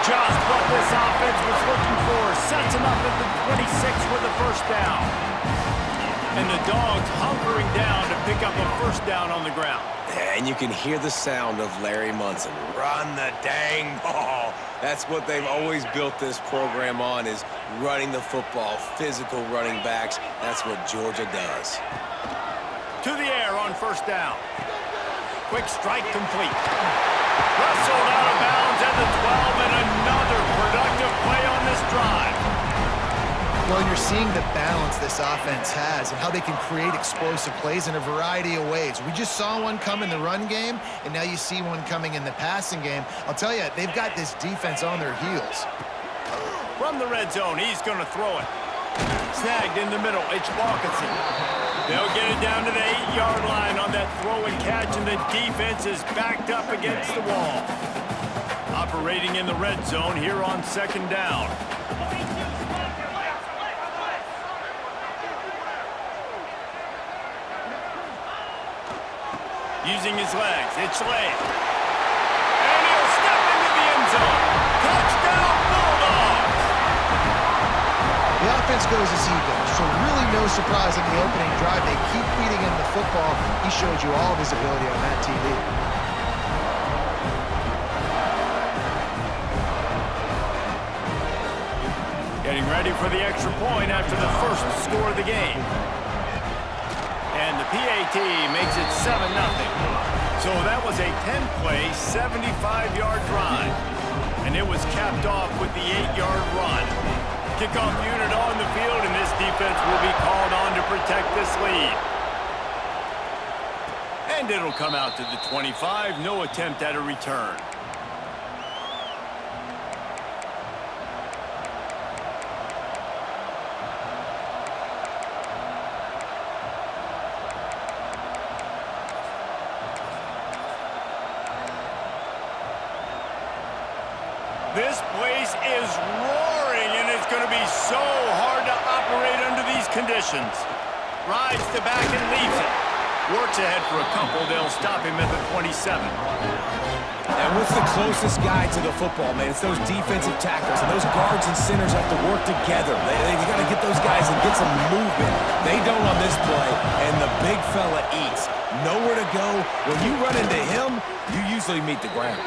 Just what this offense was looking for. Sets him up at the 26 with a first down. And the Dogs hunkering down to pick up a first down on the ground. And you can hear the sound of Larry Munson. Run the dang ball. That's what they've always built this program on, is running the football, physical running backs. That's what Georgia does. To the air on first down. Quick strike complete. Wrestled out of bounds at the 12, and another productive play on this drive. Well, you're seeing the balance this offense has and how they can create explosive plays in a variety of ways. We just saw one come in the run game, and now you see one coming in the passing game. I'll tell you, they've got this defense on their heels. From the red zone, he's going to throw it. Snagged in the middle, it's Walkinson. They'll get it down to the 8-yard line on that throw and catch, and the defense is backed up against the wall. Operating in the red zone here on second down. Using his legs, it's Slade. And he'll step into the end zone. Touchdown, Bulldogs! The offense goes as he goes, so really no surprise in the opening drive. They keep feeding him the football. He showed you all of his ability on that TV. Getting ready for the extra point after the first score of the game. And the PAT makes it 7-0. So that was a 10-play, 75-yard drive. And it was capped off with the 8-yard run. Kickoff unit on the field, and this defense will be called on to protect this lead. And it'll come out to the 25. No attempt at a return. This place is roaring, and it's going to be so hard to operate under these conditions. Rides the back and leaves it. Works ahead for a couple. They'll stop him at the 27. And what's the closest guy to the football, man? It's those defensive tackles, and those guards and centers have to work together. They got to get those guys and get some movement. They don't on this play, and the big fella eats. Nowhere to go. When you run into him, you usually meet the ground.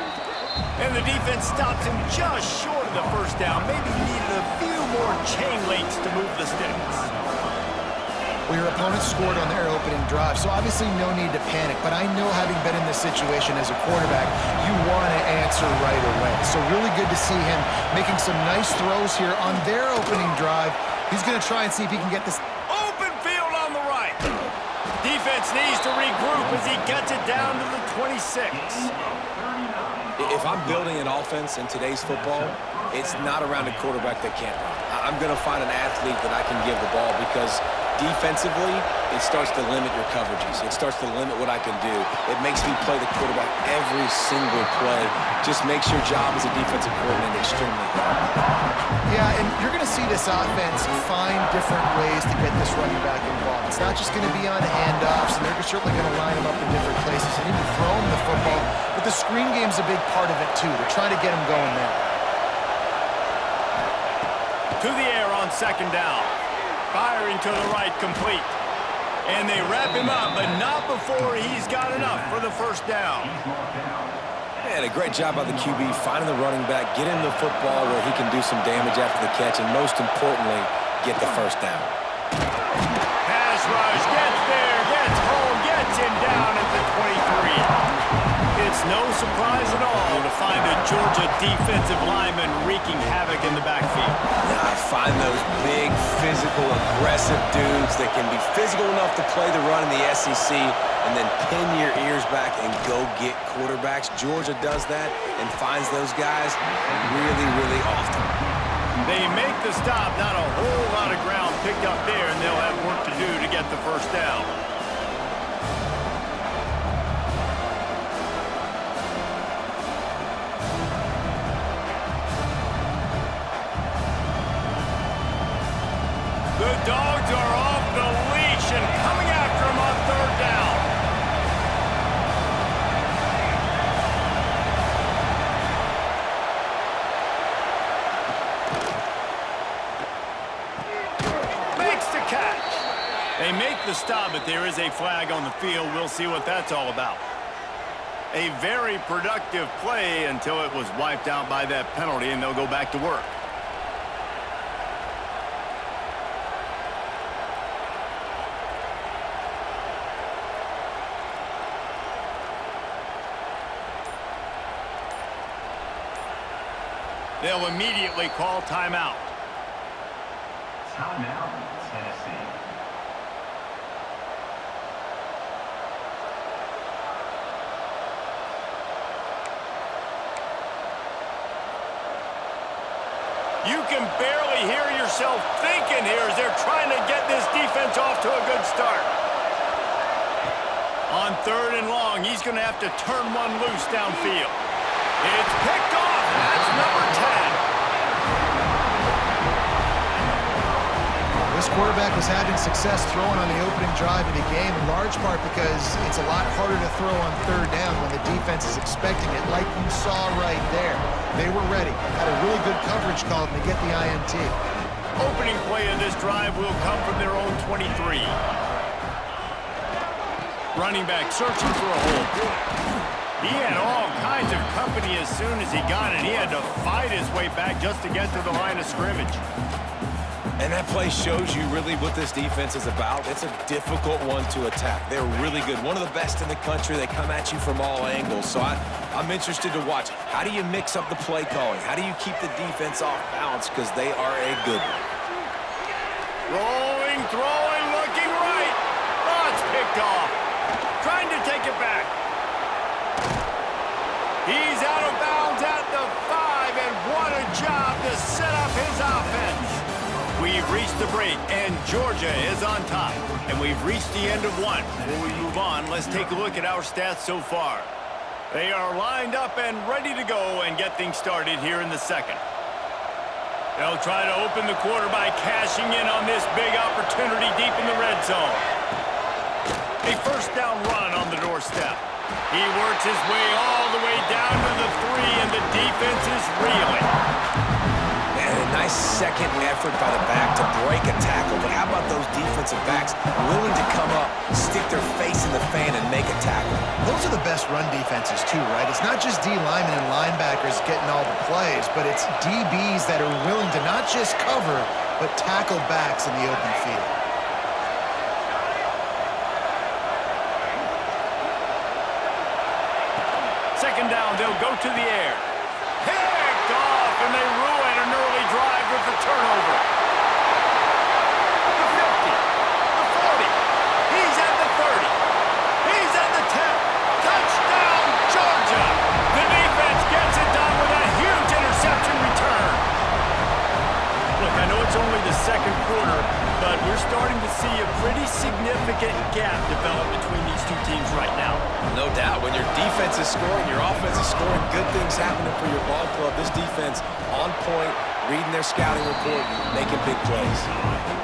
And the defense stops him just short of the first down. Maybe needed a few more chain links to move the sticks. Well, your opponent scored on their opening drive, so obviously no need to panic. But I know, having been in this situation as a quarterback, you want to answer right away. So really good to see him making some nice throws here on their opening drive. He's going to try and see if he can get this. Open field on the right. Defense needs to regroup as he gets it down to the 26. If I'm building an offense in today's football, it's not around a quarterback that can't run. I'm going to find an athlete that I can give the ball, because defensively, it starts to limit your coverages. It starts to limit what I can do. It makes me play the quarterback every single play. Just makes your job as a defensive coordinator extremely hard. Yeah, and you're going to see this offense find different ways to get this running back involved. It's not just going to be on handoffs, and they're certainly going to line him up in different places and even throw him the football. But the screen game's a big part of it, too. They're trying to get him going there. To the air on second down. Firing to the right, complete. And they wrap him up, but not before he's got enough for the first down. And a great job by the QB finding the running back, get him the football where he can do some damage after the catch, and most importantly, get the first down. Pass rush, gets there, gets home, gets him down at the 23. It's no surprise at all to find a Georgia defensive lineman wreaking havoc in the backfield. Now, I find those big, physical, aggressive dudes that can be physical enough to play the run in the SEC and then pin your ears back and go get quarterbacks. Georgia does that and finds those guys really, really often. They make the stop, not a whole lot of ground picked up there, and they'll have work to do to get the first down. The Dogs are off the leash and coming after him on third down. the stop, but there is a flag on the field. We'll see what that's all about. A very productive play until it was wiped out by that penalty, and they'll go back to work. They'll immediately call timeout. Timeout, Tennessee. You can barely hear yourself thinking here as they're trying to get this defense off to a good start. On 3rd and long, he's going to have to turn one loose downfield. It's picked off. That's number 10. This quarterback was having success throwing on the opening drive of the game, in large part because it's a lot harder to throw on 3rd down when the defense is expecting it, like you saw right there. They were ready. Had a really good coverage call to get the INT. Opening play of this drive will come from their own 23. Running back searching for a hole. He had all kinds of company as soon as he got it. He had to fight his way back just to get to the line of scrimmage. And that play shows you really what this defense is about. It's a difficult one to attack. They're really good. One of the best in the country. They come at you from all angles. So I'm interested to watch. How do you mix up the play calling? How do you keep the defense off balance? Because they are a good one. Rolling, throwing, looking right. Oh, it's picked off. Trying to take it back. He's out of bounds at the 5, and what a job to set up his offense. We've reached the break, and Georgia is on top. And we've reached the end of one. Before we move on, let's take a look at our stats so far. They are lined up and ready to go and get things started here in the second. They'll try to open the quarter by cashing in on this big opportunity deep in the red zone. A first down run on the doorstep. He works his way all the way down to the 3, and the defense is reeling. And a nice second effort by the back to break a tackle. But how about those defensive backs willing to come up, stick their face in the fan, and make a tackle? Those are the best run defenses too, right? It's not just D linemen and linebackers getting all the plays, but it's DBs that are willing to not just cover, but tackle backs in the open field. Second down, they'll go to the air. Picked off, and they ruin an early drive with the turnover. The 50, the 40, he's at the 30, he's at the 10. Touchdown, Georgia! The defense gets it done with a huge interception return. Look, I know it's only the second quarter, but we're starting to see a pretty significant gap develop between these two teams right now. No doubt. When your defense is scoring, your offense is scoring, good things happening for your ball club. This defense on point, reading their scouting report, making big plays.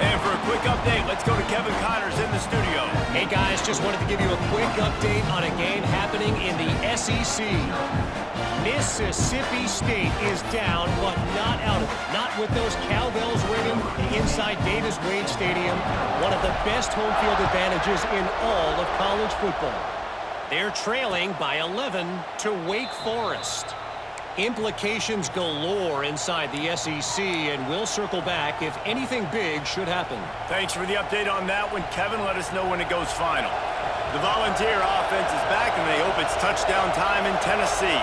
And for a quick update, let's go to Kevin Connors in the studio. Hey guys, just wanted to give you a quick update on a game happening in the SEC. Mississippi State is down, but not out of it. Not with those cowbells ringing inside Davis-Wade Stadium, one of the best home field advantages in all of college football. They're trailing by 11 to Wake Forest. Implications galore inside the SEC, and we'll circle back if anything big should happen. Thanks for the update on that one, Kevin. Let us know when it goes final. The Volunteer offense is back, and they hope it's touchdown time in Tennessee.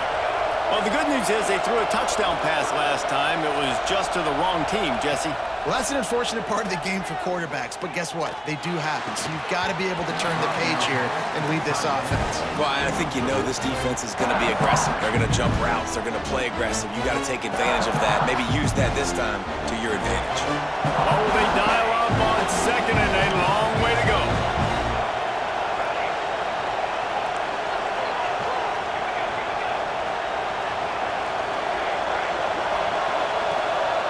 Well, the good news is they threw a touchdown pass last time. It was just to the wrong team, Jesse. Well, that's an unfortunate part of the game for quarterbacks, but guess what? They do happen, so you've got to be able to turn the page here and lead this offense. Well, I think you know this defense is going to be aggressive. They're going to jump routes. They're going to play aggressive. You got to take advantage of that. Maybe use that this time to your advantage. Oh, they dial up on second and a long way to go.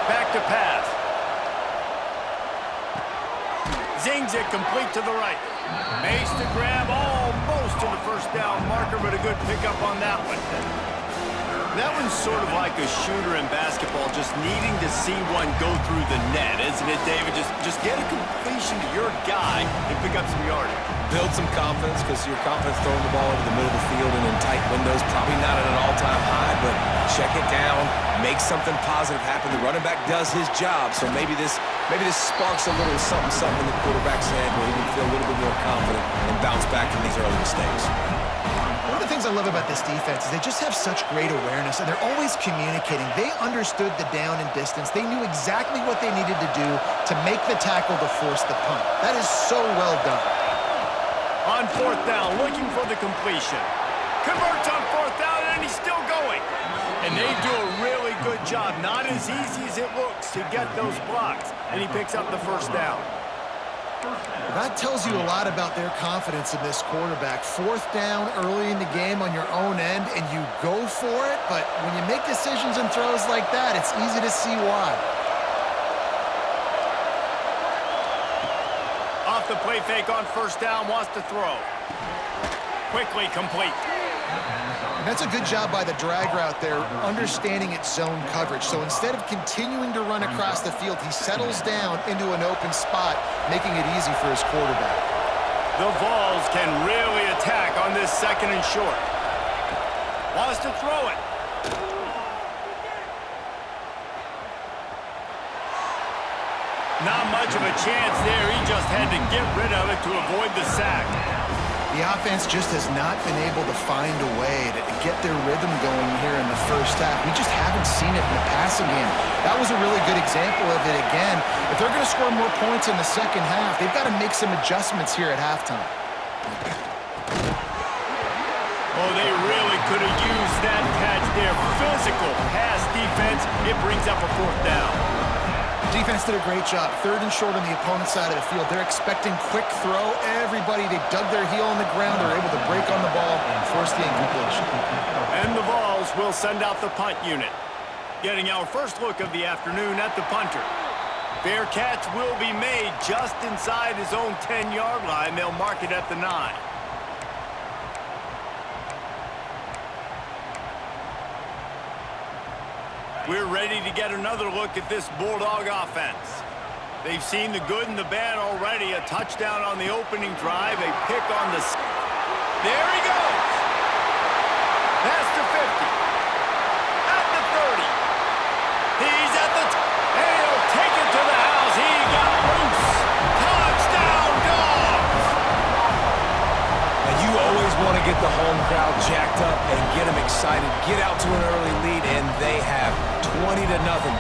Back to pass. Zings it complete to the right. Makes the grab almost to the first down marker, but a good pickup on that one. That one's sort of like a shooter in basketball, just needing to see one go through the net, isn't it, David? Just get a completion to your guy and pick up some yardage. Build some confidence, because your confidence throwing the ball over the middle of the field and in tight windows, probably not at an all-time high, but check it down, make something positive happen. The running back does his job, so maybe this sparks a little something in the quarterback's head where he can feel a little bit more confident and bounce back from these early mistakes. One of the things I love about this defense is they just have such great awareness, and they're always communicating. They understood the down and distance. They knew exactly what they needed to do to make the tackle to force the punt. That is so well done. On fourth down, looking for the completion. Converts on fourth down, and he's still going. And they do a really good job. Not as easy as it looks to get those blocks. And he picks up the first down. That tells you a lot about their confidence in this quarterback. Fourth down early in the game on your own end, and you go for it. But when you make decisions and throws like that, it's easy to see why. Off the play fake on first down, wants to throw. Quickly complete. And that's a good job by the drag route there, understanding its zone coverage. So instead of continuing to run across the field, he settles down into an open spot, making it easy for his quarterback. The Vols can really attack on this second and short. Wants to throw it. Not much of a chance there. He just had to get rid of it to avoid the sack. The offense just has not been able to find a way to get their rhythm going here in the first half. We just haven't seen it in the passing game. That was a really good example of it again. If they're going to score more points in the second half, they've got to make some adjustments here at halftime. Oh, they really could have used that catch there. Physical pass defense. It brings up a fourth down. Defense did a great job. Third and short on the opponent's side of the field. They're expecting quick throw. Everybody, they dug their heel on the ground. They're able to break on the ball and force the incompletion. And the Vols will send out the punt unit. Getting our first look of the afternoon at the punter. Fair catch will be made just inside his own 10-yard line. They'll mark it at the 9. We're ready to get another look at this Bulldog offense. They've seen the good and the bad already. A touchdown on the opening drive, a pick on the... There he goes! Past the 50. At the 30. He's at the... And he'll take it to the house. He got loose. Touchdown, Dogs! And you always want to get the home crowd jacked up and get them excited. Get out to an early lead, and they have 20-0.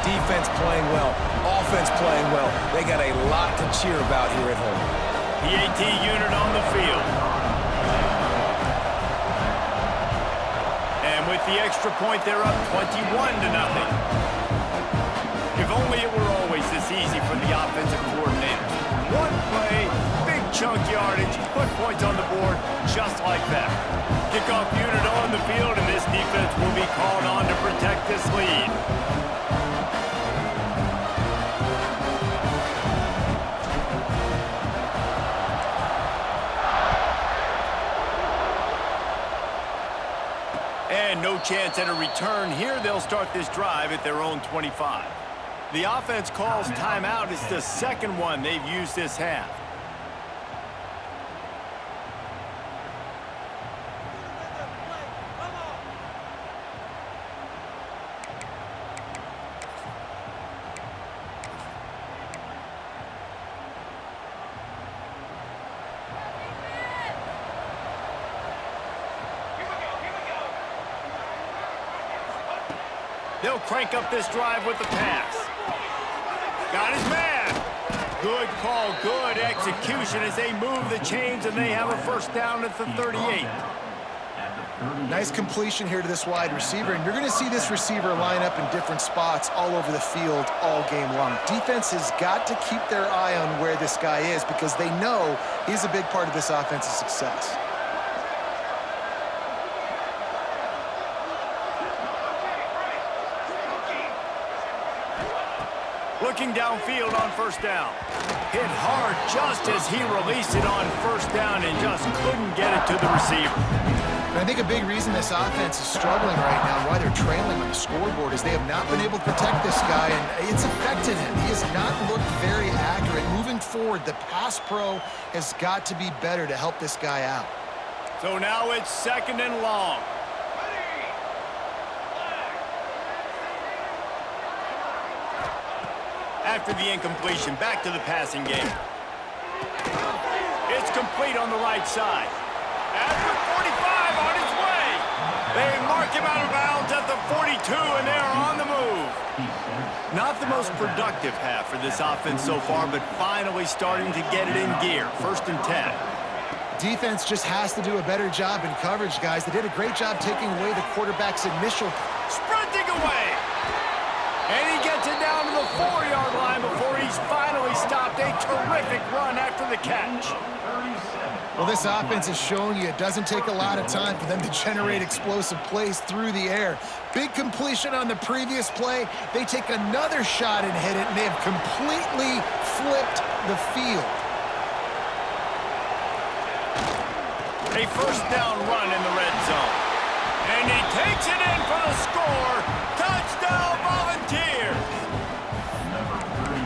Defense playing well, offense playing well. They got a lot to cheer about here at home. PAT unit on the field. And with the extra point, they're up 21-0. If only it were always this easy for the offensive coordinators. One play, big chunk yardage, put points on the board just like that. Kickoff unit on the field, and this defense will be called on to protect this lead. And no chance at a return here. They'll start this drive at their own 25. The offense calls timeout. It's the second one they've used this half. They'll crank up this drive with the pass. Got his man. Good call, good execution as they move the chains, and they have a first down at the 38. Nice completion here to this wide receiver, and you're going to see this receiver line up in different spots all over the field all game long. Defense has got to keep their eye on where this guy is because they know he's a big part of this offense's success. Looking downfield on first down. Hit hard just as he released it on first down and just couldn't get it to the receiver. And I think a big reason this offense is struggling right now, why they're trailing on the scoreboard, is they have not been able to protect this guy, and it's affected him. He has not looked very accurate. Moving forward, the pass pro has got to be better to help this guy out. So now it's 2nd and long. After the incompletion, back to the passing game. It's complete on the right side. After 45 on his way. They mark him out of bounds at the 42, and they are on the move. Not the most productive half for this offense so far, but finally starting to get it in gear. 1st and 10. Defense just has to do a better job in coverage, guys. They did a great job taking away the quarterback's initial... Sprinting away! And he gets it down to the 4-yard line before he's finally stopped. A terrific run after the catch. Well, this offense is showing you it doesn't take a lot of time for them to generate explosive plays through the air. Big completion on the previous play. They take another shot and hit it, and they have completely flipped the field. A 1st down run in the red zone. And he takes it in for the score. Touchdown, Volunteers!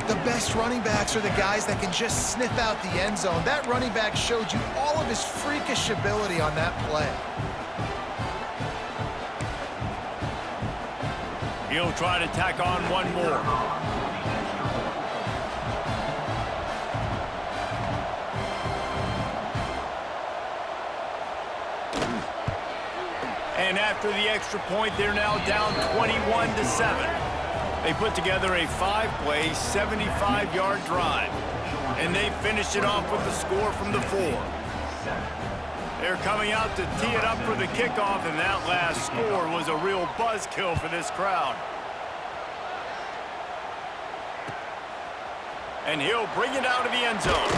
The best running backs are the guys that can just sniff out the end zone. That running back showed you all of his freakish ability on that play. He'll try to tack on one more. And after the extra point, they're now down 21-7. They put together a 5-play, 75-yard drive. And they finished it off with the score from the 4. They're coming out to tee it up for the kickoff, and that last score was a real buzzkill for this crowd. And he'll bring it out of the end zone.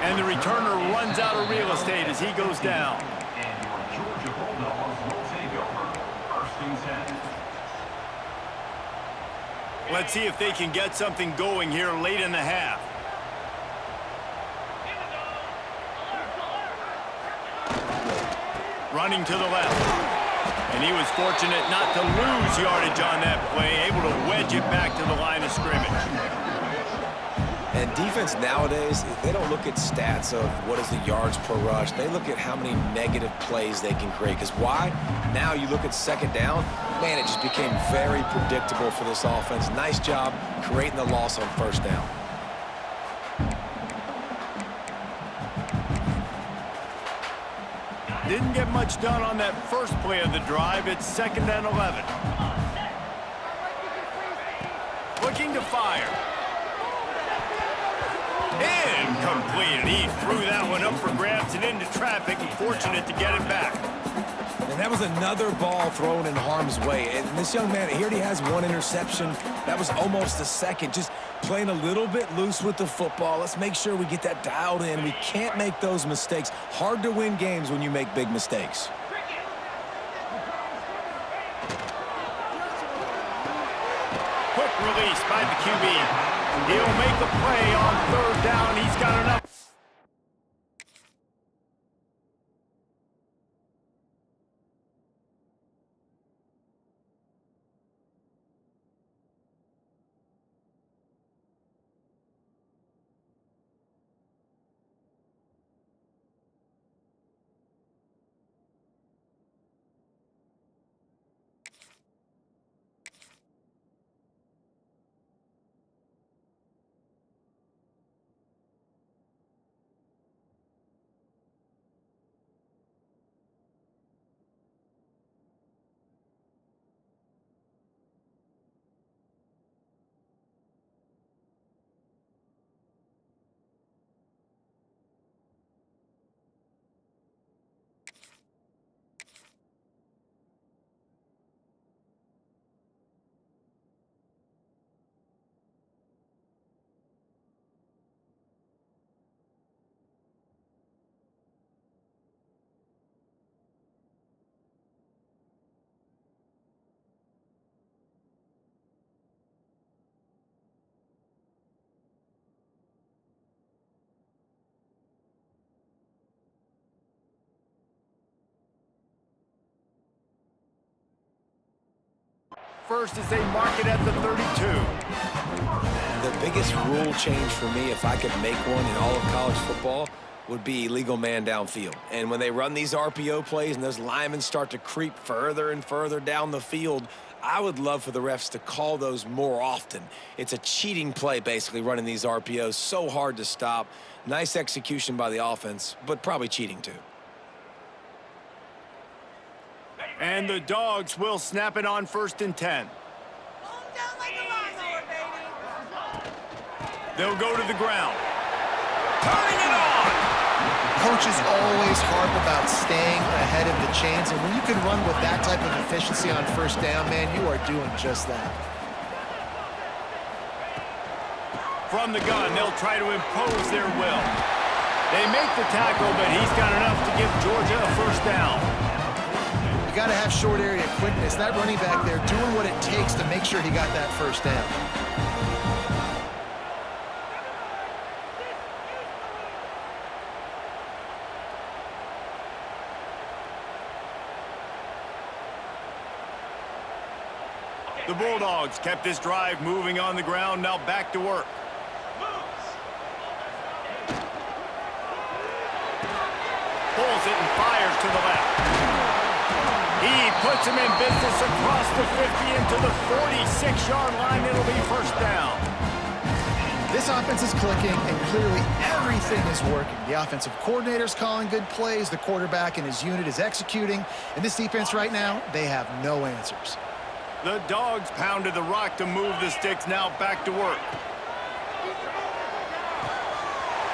And the returner runs out of real estate as he goes down. Let's see if they can get something going here late in the half. Running to the left. And he was fortunate not to lose yardage on that play, able to wedge it back to the line of scrimmage. And defense nowadays, they don't look at stats of what is the yards per rush. They look at how many negative plays they can create. Because why? Now you look at 2nd down, man, it just became very predictable for this offense. Nice job creating the loss on 1st down. Didn't get much done on that first play of the drive. It's 2nd and 11. Looking to fire. Incomplete. He threw that one up for grabs and into traffic, and fortunate to get it back. And that was another ball thrown in harm's way. And this young man, he already has 1 interception. That was almost a 2nd. Just playing a little bit loose with the football. Let's make sure we get that dialed in. We can't make those mistakes. Hard to win games when you make big mistakes. Quick release by the QB. He'll make a play on 3rd down. He's got enough. first as they mark it at the 32. The biggest rule change for me, if I could make one in all of college football, would be illegal man downfield. And when they run these RPO plays and those linemen start to creep further and further down the field, I would love for the refs to call those more often. It's a cheating play, basically, running these RPOs. So hard to stop. Nice execution by the offense, but probably cheating too. And the Dogs will snap it on 1st and 10. They'll go to the ground. Turning it on! Coaches always harp about staying ahead of the chains, and when you can run with that type of efficiency on 1st down, man, you are doing just that. From the gun, they'll try to impose their will. They make the tackle, but he's got enough to give Georgia a 1st down. You got to have short area quickness. That running back there doing what it takes to make sure he got that 1st down. The Bulldogs kept this drive moving on the ground, now back to work. Pulls it and fires to the left. He puts him in business across the 50 into the 46-yard line. It'll be 1st down. This offense is clicking, and clearly everything is working. The offensive coordinator's calling good plays. The quarterback and his unit is executing. And this defense right now, they have no answers. The Dogs pounded the rock to move the sticks, now back to work.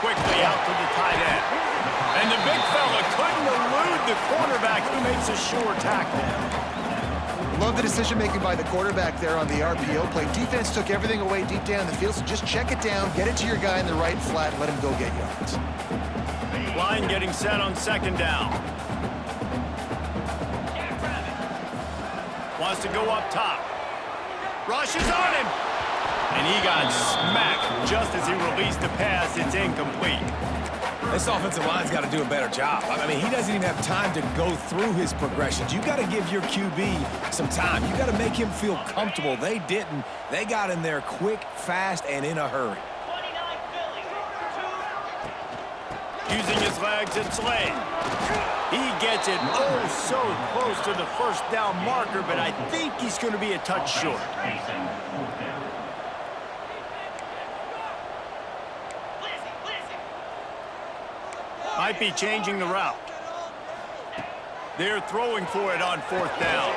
Quickly out to the tight end. And the big fella couldn't elude the cornerback who makes a sure tackle. Love the decision-making by the quarterback there on the RPO play. Defense took everything away deep down the field, so just check it down, get it to your guy in the right flat, and let him go get yards. Line getting set on 2nd down. Wants to go up top. Rushes on him. And he got smacked just as he released the pass. It's incomplete. This offensive line's got to do a better job. I mean, he doesn't even have time to go through his progressions. You got to give your QB some time. You got to make him feel comfortable. They didn't. They got in there quick, fast, and in a hurry. Using his legs and Slade. He gets it oh so close to the 1st down marker, but I think he's going to be a touch short. Might be changing the route. They're throwing for it on 4th down.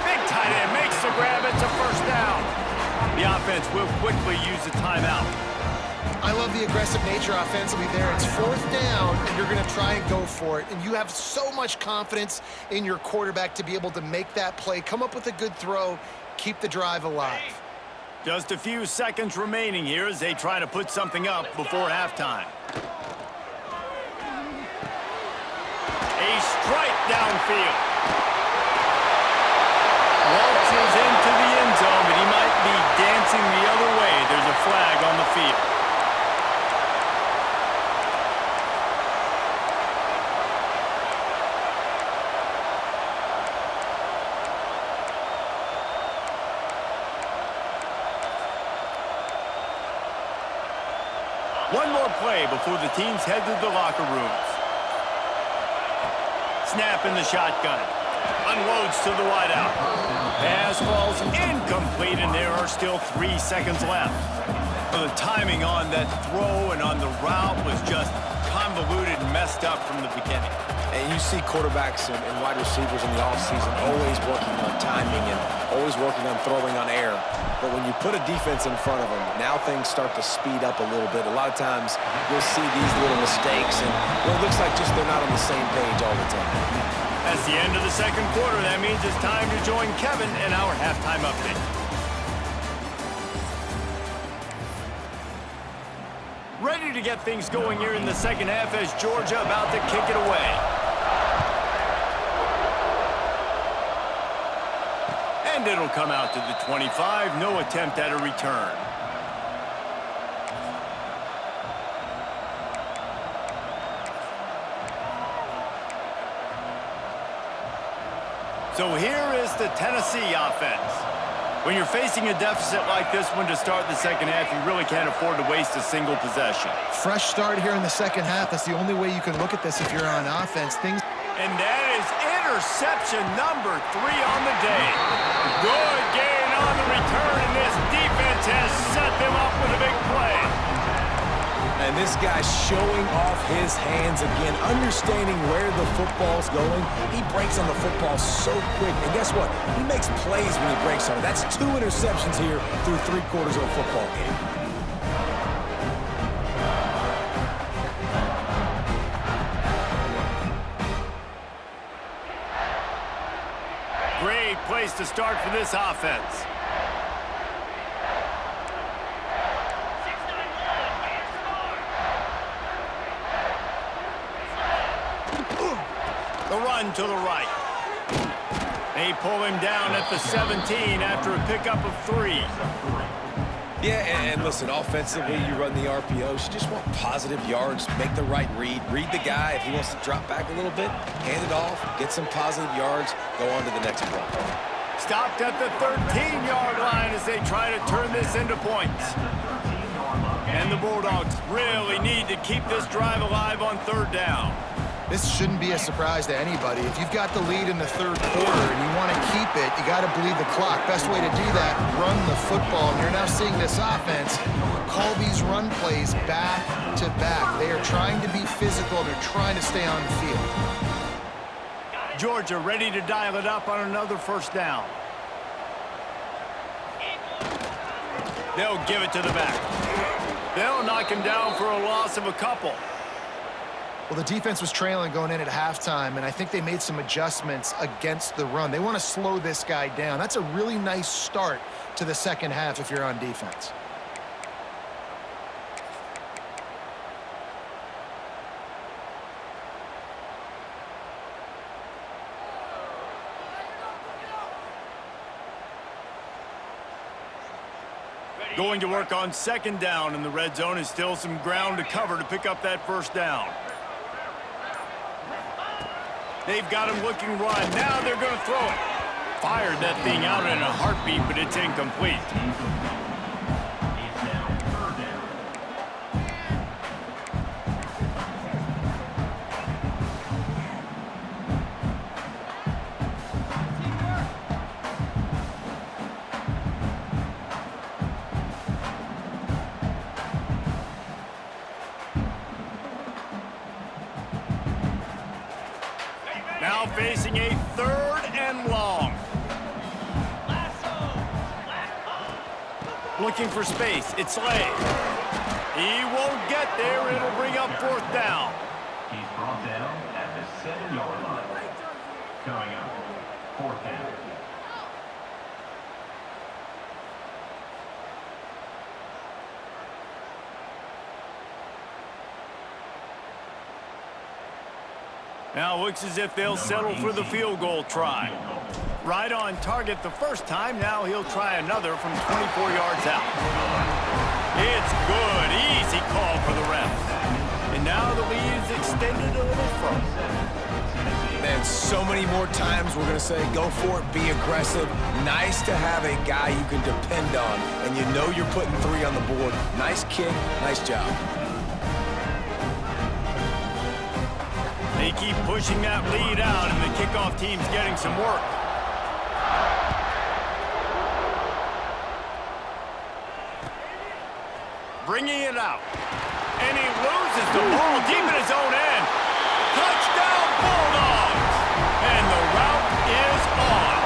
Big tight end makes the grab. It's a 1st down. The offense will quickly use a timeout. I love the aggressive nature offensively there. It's 4th down, and you're going to try and go for it. And you have so much confidence in your quarterback to be able to make that play, come up with a good throw, keep the drive alive. Just a few seconds remaining here as they try to put something up before halftime. A strike downfield. Waltzes into the end zone, but he might be dancing the other way. There's a flag on the field. One more play before the teams head to the locker rooms. Snap in the shotgun. Unloads to the wideout. Pass falls incomplete, and there are still 3 seconds left. The timing on that throw and on the route was just convoluted and messed up from the beginning. And you see quarterbacks and wide receivers in the offseason always working on timing and always working on throwing on air. But when you put a defense in front of them, now things start to speed up a little bit. A lot of times you'll see these little mistakes, and well, it looks like just they're not on the same page all the time. That's the end of the 2nd quarter. That means it's time to join Kevin in our halftime update. Ready to get things going here in the 2nd half as Georgia about to kick it away. And it'll come out to the 25. No attempt at a return. So here is the Tennessee offense. When you're facing a deficit like this one to start the second half, you really can't afford to waste a single possession. Fresh start here in the second half. That's the only way you can look at this if you're on offense. And that is interception number 3 on the day. Good gain on the return, and this defense has set them up with a big play. And this guy's showing off his hands again, understanding where the football's going. He breaks on the football so quick. And guess what? He makes plays when he breaks on it. That's 2 interceptions here through 3 quarters of a football game. Great place to start for this offense. The run to the right. They pull him down at the 17 after a pickup of 3. Yeah, and listen, offensively, you run the RPOs. You just want positive yards, make the right read the guy. If he wants to drop back a little bit, hand it off, get some positive yards, go on to the next play. Stopped at the 13-yard line as they try to turn this into points. And the Bulldogs really need to keep this drive alive on 3rd down. This shouldn't be a surprise to anybody. If you've got the lead in the 3rd quarter and you want to keep it, you got to bleed the clock. Best way to do that, run the football. And you're now seeing this offense call these run plays back to back. They are trying to be physical. They're trying to stay on the field. Georgia ready to dial it up on another 1st down. They'll give it to the back. They'll knock him down for a loss of a couple. Well, the defense was trailing going in at halftime, and I think they made some adjustments against the run. They want to slow this guy down. That's a really nice start to the second half if you're on defense. Going to work on 2nd down in the red zone is still some ground to cover to pick up that 1st down. They've got him looking run. Now they're going to throw it. Fired that thing out in a heartbeat, but it's incomplete. Now facing a 3rd and long. Looking for space. It's Slay. He won't get there. It'll bring up 4th down. He's brought down at the 7-yard line. Coming up, 4th down. Now looks as if they'll settle for the field goal try. Right on target the first time. Now he'll try another from 24 yards out. It's good. Easy call for the refs. And now the lead is extended a little further. Man, so many more times we're going to say, go for it, be aggressive. Nice to have a guy you can depend on, and you know you're putting 3 on the board. Nice kick, nice job. They keep pushing that lead out, and the kickoff team's getting some work. Bringing it out. And he loses the ball deep in his own end. Touchdown, Bulldogs! And the route is on.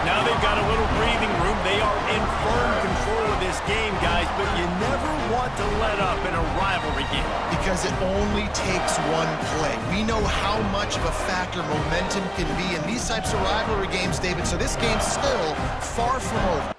Now they've got a little breathing room. They are in firm control of this game, guys, but you never want to let up in a rivalry game. Because it only takes one play. We know how much of a factor momentum can be in these types of rivalry games, David, so this game's still far from over.